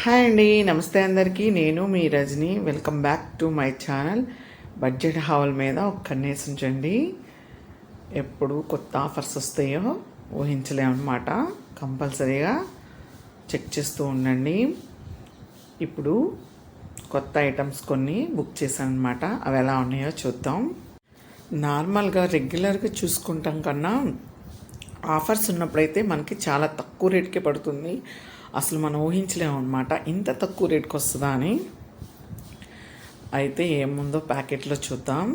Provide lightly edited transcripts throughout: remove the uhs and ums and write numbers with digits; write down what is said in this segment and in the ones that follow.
Hi అండి, నమస్తే అందరికీ. నేను మీ Rajani. Welcome back to my channel. Budget haul మీద ఒక కన్నేసించండి. ఎప్పుడు కొత్త ఆఫర్స్ వస్తాయో ఊహించలేమన్నమాట. కంపల్సరీగా చెక్ చేస్తూ ఉండండి. ఇప్పుడు కొత్త ఐటమ్స్ కొన్ని బుక్ చేశాను అనమాట. అవి ఎలా ఉన్నాయో చూద్దాం. నార్మల్గా రెగ్యులర్గా చూసుకుంటాం కన్నా ఆఫర్స్ ఉన్నప్పుడైతే మనకి చాలా తక్కువ రేట్కే పడుతుంది. అసలు మనం ఊహించలేము అనమాట ఇంత తక్కువ రేట్కి వస్తుందా అని. అయితే ఏముందో ప్యాకెట్లో చూద్దాం.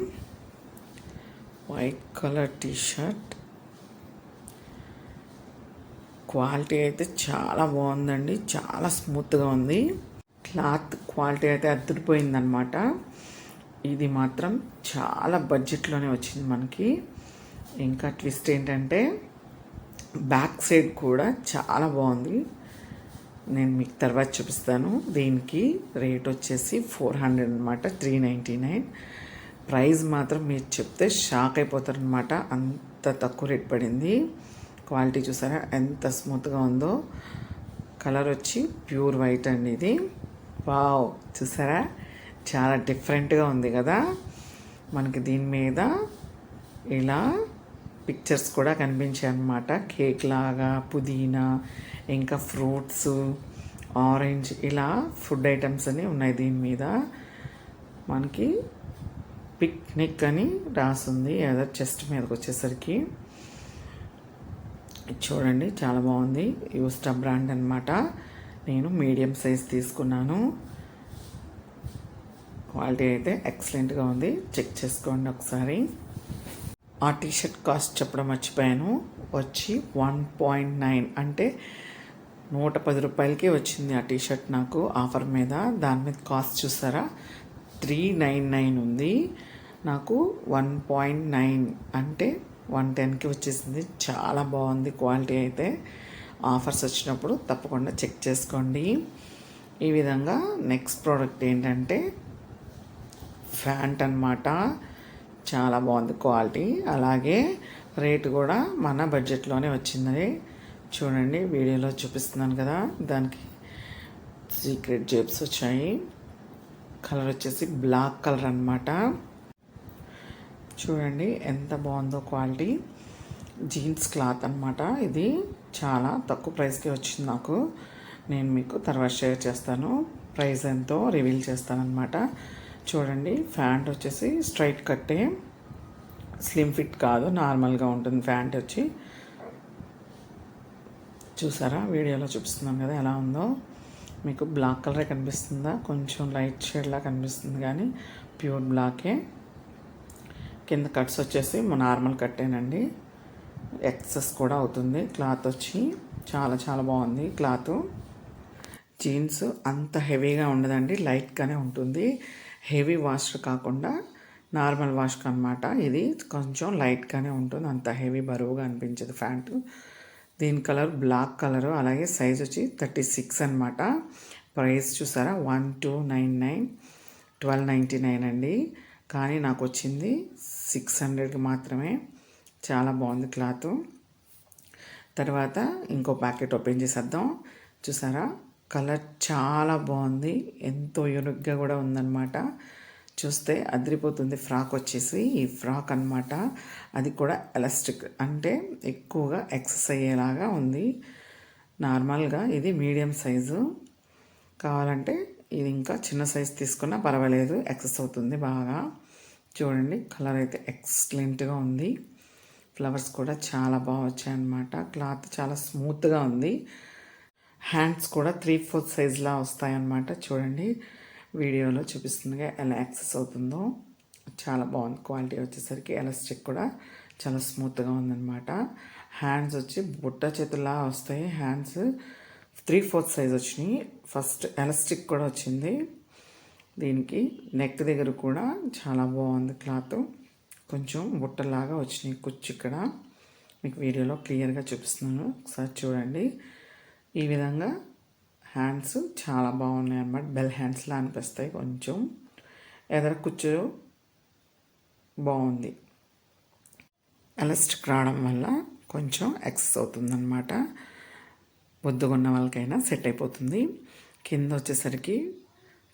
వైట్ కలర్ టీషర్ట్, క్వాలిటీ అయితే చాలా బాగుందండి. చాలా స్మూత్గా ఉంది. క్లాత్ క్వాలిటీ అయితే అదిరిపోయిందనమాట. ఇది మాత్రం చాలా బడ్జెట్లోనే వచ్చింది మనకి. ఇంకా ట్విస్ట్ ఏంటంటే బ్యాక్ సైడ్ కూడా చాలా బాగుంది. నేను మీకు తర్వాత చూపిస్తాను. దీనికి రేట్ వచ్చేసి 400 అనమాట, 399. ప్రైస్ మాత్రం మీరు చెప్తే షాక్ అయిపోతారనమాట. అంత తక్కువ రేట్ పడింది. క్వాలిటీ చూసారా ఎంత స్మూత్గా ఉందో. కలర్ వచ్చి ప్యూర్ వైట్ అండి ఇది. వావ్, చూసారా చాలా డిఫరెంట్గా ఉంది కదా. మనకి దీని మీద ఇలా పిక్చర్స్ కూడా కనిపించాయి అన్నమాట. కేక్ లాగా, పుదీనా, ఇంకా ఫ్రూట్స్, ఆరెంజ్, ఇలా ఫుడ్ ఐటమ్స్ అని ఉన్నాయి. దీని మీద మనకి పిక్నిక్ అని రాసింది ఏదో చెస్ట్ మీదకి వచ్చేసరికి. చూడండి చాలా బాగుంది. యూస్టా బ్రాండ్ అనమాట. నేను మీడియం సైజ్ తీసుకున్నాను. క్వాలిటీ అయితే ఎక్సలెంట్గా ఉంది. చెక్ చేసుకోండి ఒకసారి. ఆ టీషర్ట్ కాస్ట్ చెప్పడం మర్చిపోయాను. వచ్చి 1.9 అంటే 110 రూపాయలకి వచ్చింది ఆ టీషర్ట్ నాకు ఆఫర్ మీద. దాని మీద కాస్ట్ చూసారా 399 ఉంది. నాకు 1.9 అంటే 110కి వచ్చేసింది. చాలా బాగుంది క్వాలిటీ అయితే. ఆఫర్స్ వచ్చినప్పుడు తప్పకుండా చెక్ చేసుకోండి. ఈ విధంగా నెక్స్ట్ ప్రోడక్ట్ ఏంటంటే ఫ్యాంట్ అనమాట. చాలా బాగుంది క్వాలిటీ, అలాగే రేటు కూడా మన బడ్జెట్లోనే వచ్చింది. చూడండి వీడియోలో చూపిస్తున్నాను కదా. దానికి సీక్రెట్ జేబ్స్ వచ్చాయి. కలర్ వచ్చేసి బ్లాక్ కలర్ అనమాట. చూడండి ఎంత బాగుందో క్వాలిటీ. జీన్స్ క్లాత్ అనమాట. ఇది చాలా తక్కువ ప్రైస్కి వచ్చింది నాకు. నేను మీకు తర్వాత షేర్ చేస్తాను. ప్రైస్ ఎంతో రివీల్ చేస్తాను అనమాట. చూడండి ప్యాంట్ వచ్చేసి స్ట్రైట్ కట్టే, స్లిమ్ ఫిట్ కాదు, నార్మల్గా ఉంటుంది ప్యాంట్ వచ్చి. చూసారా వీడియోలో చూపిస్తున్నాను కదా ఎలా ఉందో. మీకు బ్లాక్ కలరే కనిపిస్తుందా? కొంచెం లైట్ షేడ్లా కనిపిస్తుంది కానీ ప్యూర్ బ్లాకే. కింద కట్స్ వచ్చేసి నార్మల్ కట్టేనండి. ఎక్సెస్ కూడా అవుతుంది. క్లాత్ వచ్చి చాలా చాలా బాగుంది క్లాత్. జీన్స్ అంత హెవీగా ఉండదండి, లైట్గానే ఉంటుంది. హెవీ వాష్ కాకుండా నార్మల్ వాష్ అనమాట. ఇది కొంచెం లైట్గానే ఉంటుంది, అంత హెవీ బరువుగా అనిపించదు ప్యాంటు. దీని కలర్ బ్లాక్ కలరు, అలాగే సైజ్ వచ్చి 36 అనమాట. ప్రైస్ చూసారా 1299, 1299 అండి. కానీ నాకు వచ్చింది 600కి మాత్రమే. చాలా బాగుంది క్లాత్. తర్వాత ఇంకో ప్యాకెట్ ఓపెన్ చేసేద్దాం. చూసారా కలర్ చాలా బాగుంది, ఎంతో యూనిక్గా కూడా ఉందన్నమాట. చూస్తే అదిరిపోతుంది. ఫ్రాక్ వచ్చేసి ఈ ఫ్రాక్ అనమాట. అది కూడా ఎలాస్టిక్, అంటే ఎక్కువగా ఎక్సెస్ అయ్యేలాగా ఉంది. నార్మల్గా ఇది మీడియం సైజు, కావాలంటే ఇది ఇంకా చిన్న సైజు తీసుకున్నా పర్వాలేదు, ఎక్సెస్ అవుతుంది బాగా. చూడండి కలర్ అయితే ఎక్సలెంట్గా ఉంది. ఫ్లవర్స్ కూడా చాలా బాగా వచ్చాయన్నమాట. క్లాత్ చాలా స్మూత్గా ఉంది. హ్యాండ్స్ కూడా 3/4 సైజ్లా వస్తాయన్నమాట. చూడండి వీడియోలో చూపిస్తుందిగా ఎలా యాక్సెస్ అవుతుందో. చాలా బాగుంది క్వాలిటీ వచ్చేసరికి. ఎలాస్టిక్ కూడా చాలా స్మూత్గా ఉందన్నమాట. హ్యాండ్స్ వచ్చి బుట్ట చేతుల్లా వస్తాయి. హ్యాండ్స్ 3/4 సైజ్ వచ్చినాయి. ఫస్ట్ ఎలాస్టిక్ కూడా వచ్చింది. దీనికి నెక్ దగ్గర కూడా చాలా బాగుంది క్లాత్. కొంచెం బుట్టలాగా వచ్చినాయి కుచ్చు. ఇక్కడ మీకు వీడియోలో క్లియర్గా చూపిస్తున్నాను, ఒకసారి చూడండి. ఈ విధంగా హ్యాండ్స్ చాలా బాగున్నాయి అన్నమాట. బెల్ హ్యాండ్స్లా అనిపిస్తాయి. కొంచెం ఎదర కుచ్చు బాగుంది. ఎలాస్టిక్ రావడం వల్ల కొంచెం ఎక్సెస్ అవుతుందన్నమాట. బొద్దుగున్న వాళ్ళకైనా సెట్ అయిపోతుంది. కింద వచ్చేసరికి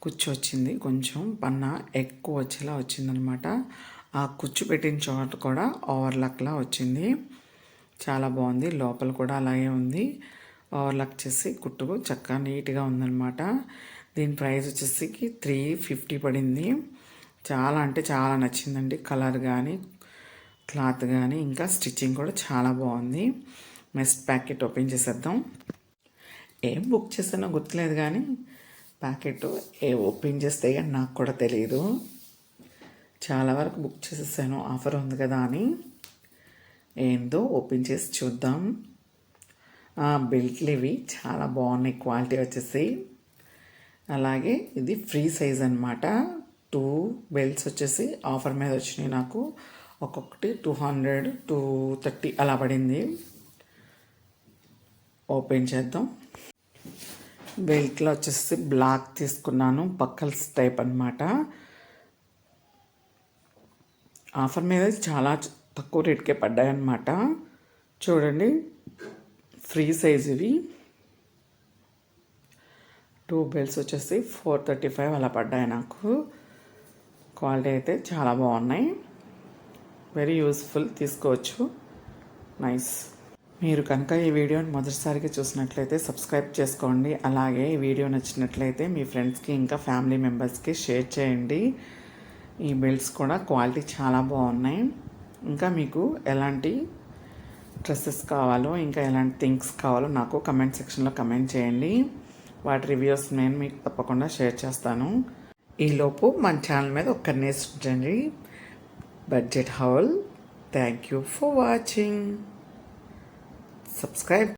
కుచ్చు వచ్చింది, కొంచెం పన్న ఎక్కువ వచ్చేలా వచ్చిందనమాట. ఆ కుచ్చు పెట్టిన చోట కూడా ఓవర్లాక్లా వచ్చింది, చాలా బాగుంది. లోపల కూడా అలాగే ఉంది, ఓవర్లాక్ చేసి కుట్టుకు చక్కగా నీట్గా ఉందన్నమాట. దీని ప్రైస్ వచ్చేసి 350 పడింది. చాలా అంటే చాలా నచ్చిందండి, కలర్ కానీ క్లాత్ కానీ ఇంకా స్టిచ్చింగ్ కూడా చాలా బాగుంది. నెక్స్ట్ ప్యాకెట్ ఓపెన్ చేసేద్దాం. ఏం బుక్ చేసానో గుర్తులేదు కానీ ప్యాకెట్ ఓపెన్ చేస్తే కానీ నాకు కూడా తెలియదు. చాలా వరకు బుక్ చేసేసాను, ఆఫర్ ఉంది కదా అని. ఏందో ఓపెన్ చేసి చూద్దాం. బెల్ట్లు ఇవి చాలా బాగున్నాయి, క్వాలిటీ వచ్చేసి. అలాగే ఇది ఫ్రీ సైజ్ అనమాట. 2 బెల్ట్స్ వచ్చేసి ఆఫర్ మీద వచ్చినాయి నాకు. ఒక్కొక్కటి 200, 230 అలా పడింది. ఓపెన్ చేద్దాం. బెల్ట్లో వచ్చేసి బ్లాక్ తీసుకున్నాను, పక్కల్స్ టైప్ అనమాట. ఆఫర్ మీద చాలా తక్కువ రేట్కే పడ్డాయి అన్నమాట. చూడండి, ఫ్రీ సైజ్ ఇవి. 2 బెల్ట్స్ వచ్చేసి 435 అలా పడ్డాయి నాకు. క్వాలిటీ అయితే చాలా బాగున్నాయి, వెరీ యూస్ఫుల్, తీసుకోవచ్చు, నైస్. మీరు కనుక ఈ వీడియోని మొదటిసారిగా చూసినట్లయితే సబ్స్క్రైబ్ చేసుకోండి. అలాగే ఈ వీడియో నచ్చినట్లయితే మీ ఫ్రెండ్స్కి ఇంకా ఫ్యామిలీ మెంబర్స్కి షేర్ చేయండి. ఈ బెల్ట్స్ కూడా క్వాలిటీ చాలా బాగున్నాయి. ఇంకా మీకు ఎలాంటి డ్రెస్సెస్ కావాలో, ఇంకా ఎలాంటి థింగ్స్ కావాలో నాకు కమెంట్ సెక్షన్లో కమెంట్ చేయండి. వాటి రివ్యూస్ నేను మీకు తప్పకుండా షేర్ చేస్తాను. ఈలోపు మన ఛానల్ మీద ఒక్కరినే ఉంచండి, budget howl. Thank you for watching. Subscribe.